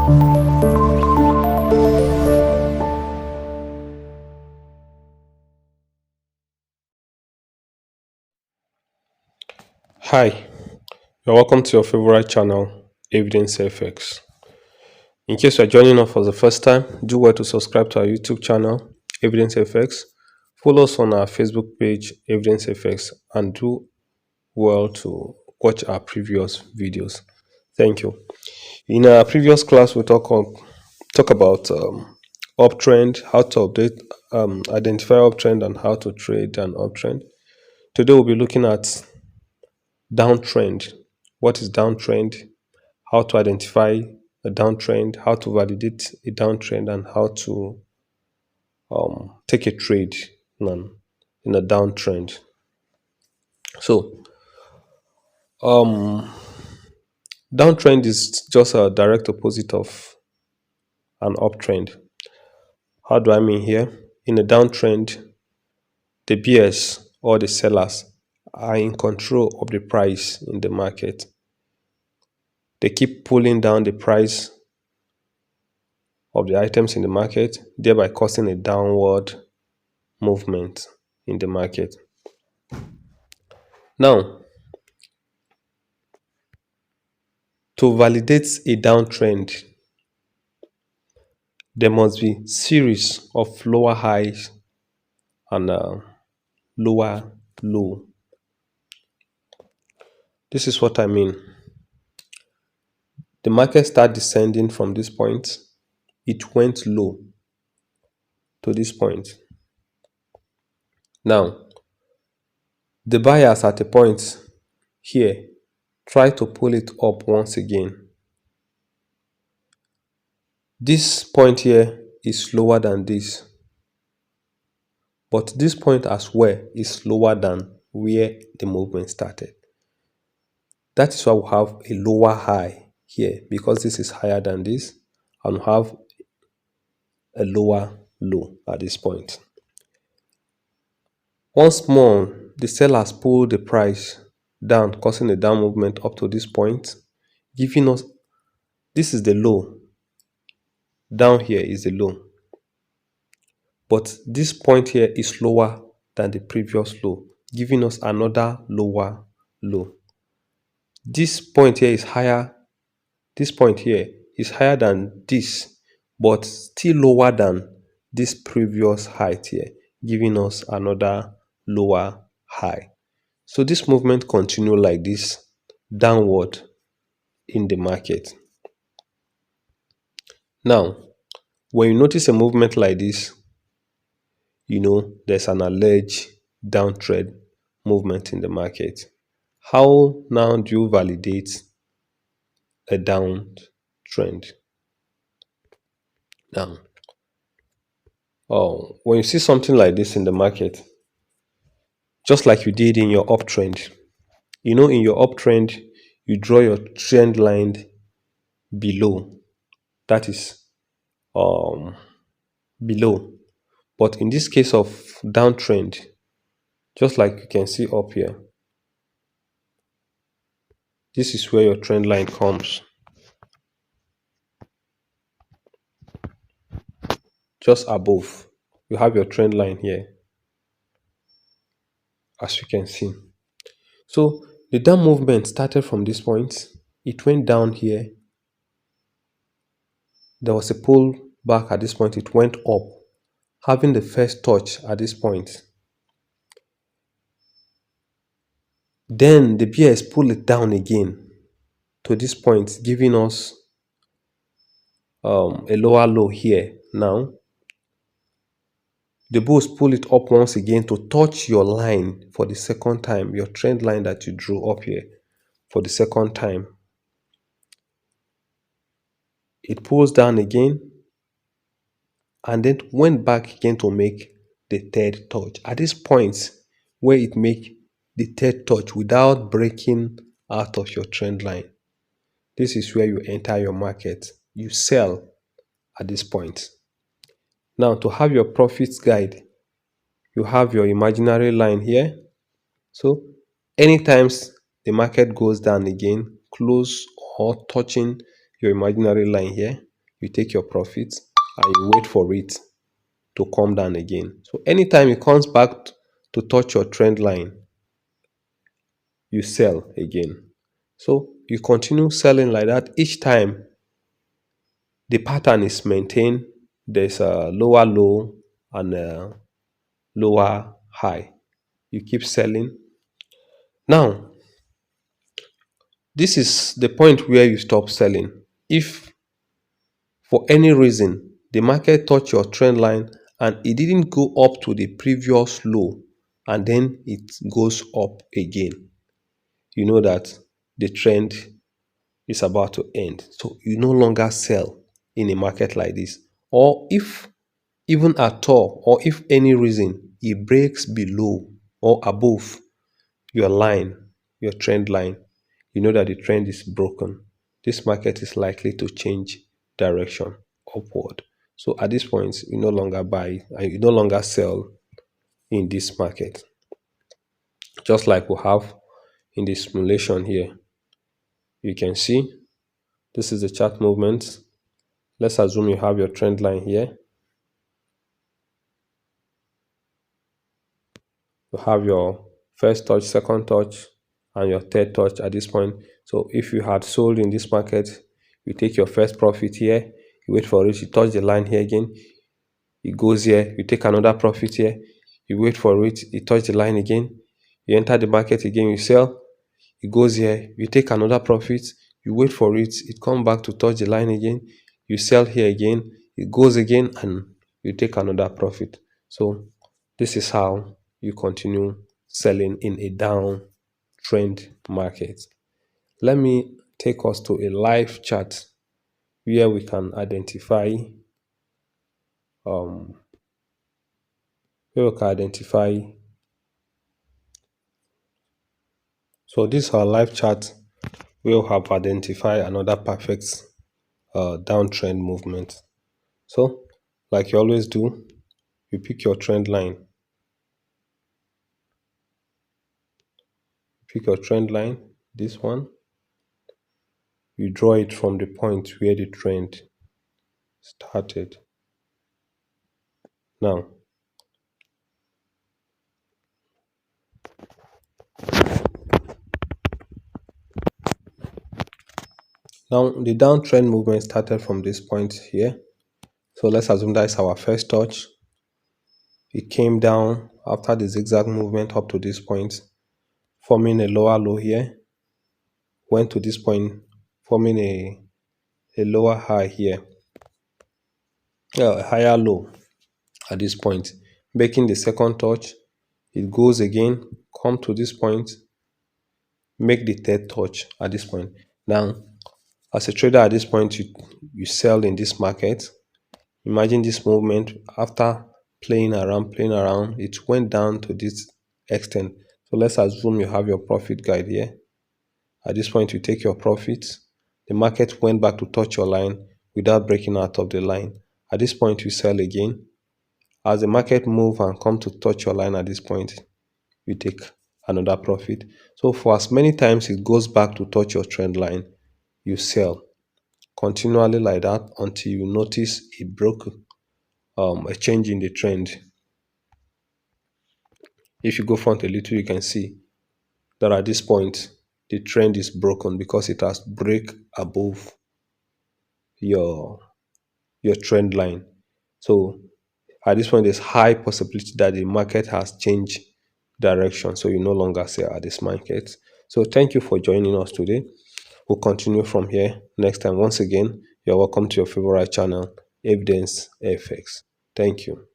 Hi, you're welcome to your favorite channel, Evidence FX. In case you're joining us for the first time, do well to subscribe to our YouTube channel, Evidence FX. Follow us on our Facebook page, Evidence FX, and do well to watch our previous videos. Thank you. In our previous class, we talk about uptrend, how to identify uptrend, and how to trade an uptrend. Today, we'll be looking at downtrend. What is downtrend? How to identify a downtrend, how to validate a downtrend, and how to take a trade in a downtrend. So, um, downtrend is just a direct opposite of an uptrend. How do I mean here? In a downtrend, the buyers or the sellers are in control of the price in the market. They keep pulling down the price of the items in the market, thereby causing a downward movement in the market. Now, to validate a downtrend, there must be series of lower highs and lower low. This is what I mean. The market started descending from this point. It went low to this point. Now, the buyers at a point here try to pull it up once again. This point here is lower than this, but this point as well is lower than where the movement started. That is why we have a lower high here, because this is higher than this, and we have a lower low at this point. Once more, the sellers pull the price down, causing a down movement up to this point, giving us, this is the low, down here is the low, but this point here is lower than the previous low, giving us another lower low. This point here is higher, this point here is higher than this, but still lower than this previous height here, giving us another lower high. So this movement continue like this, downward in the market. Now, when you notice a movement like this, you know there's an alleged downtrend movement in the market. How now do you validate a downtrend? Now, when you see something like this in the market, just like you did in your uptrend, you know, in your uptrend, you draw your trend line below. That is below. But in this case of downtrend, just like you can see up here, this is where your trend line comes. Just above, you have your trend line here, as you can see. So the down movement started from this point. It went down here. There was a pull back at this point. It went up, having the first touch at this point. Then the BS pull it down again to this point, giving us a lower low here. Now, the bulls pull it up once again to touch your line for the second time, your trend line that you drew up here for the second time. It pulls down again and then went back again to make the third touch. At this point where it make the third touch without breaking out of your trend line, this is where you enter your market. You sell at this point. Now, to have your profits guide, you have your imaginary line here. So anytime the market goes down again, close or touching your imaginary line here, you take your profit and you wait for it to come down again. So anytime it comes back to touch your trend line, you sell again. So you continue selling like that. Each time the pattern is maintained, there's a lower low and a lower high. You keep selling. Now, this is the point where you stop selling. If for any reason the market touched your trend line and it didn't go up to the previous low and then it goes up again, you know that the trend is about to end. So you no longer sell in a market like this. Or if even at all, or if any reason it breaks below or above your line, your trend line, you know that the trend is broken. This market is likely to change direction upward. So at this point, you no longer buy and you no longer sell in this market. Just like we have in the simulation here, you can see this is the chart movement. Let's assume you have your trend line here. You have your first touch, second touch, and your third touch at this point. So if you had sold in this market, you take your first profit here, you wait for it, you touch the line here again, it goes here, you take another profit here, you wait for it, you touch the line again, you enter the market again, you sell, it goes here, you take another profit, you wait for it, it come back to touch the line again, you sell here again, it goes again, and you take another profit. So this is how you continue selling in a downtrend market. Let me take us to a live chart where we can identify um where we can identify. So this is our live chart. We'll have identified another perfect downtrend movement. So, like you always do, you pick your trend line. Pick your trend line, this one. You draw it from the point where the trend started. Now, the downtrend movement started from this point here. So let's assume that is our first touch. It came down after the zigzag movement up to this point, forming a lower low here. Went to this point, forming a lower high here, a higher low at this point. Making the second touch, it goes again, come to this point, make the third touch at this point. Now, as a trader at this point, you sell in this market. Imagine this movement after playing around, it went down to this extent. So let's assume you have your profit guide here. At this point, you take your profits. The market went back to touch your line without breaking out of the line. At this point, you sell again. As the market move and come to touch your line at this point, you take another profit. So for as many times it goes back to touch your trend line, you sell continually like that until you notice it broke a change in the trend. If you go front a little, you can see that at this point the trend is broken because it has break above your trend line. So at this point, there's high possibility that the market has changed direction. So you no longer sell at this market. So thank you for joining us today. We'll continue from here next time. Once again, you're welcome to your favorite channel, Evidence FX. Thank you.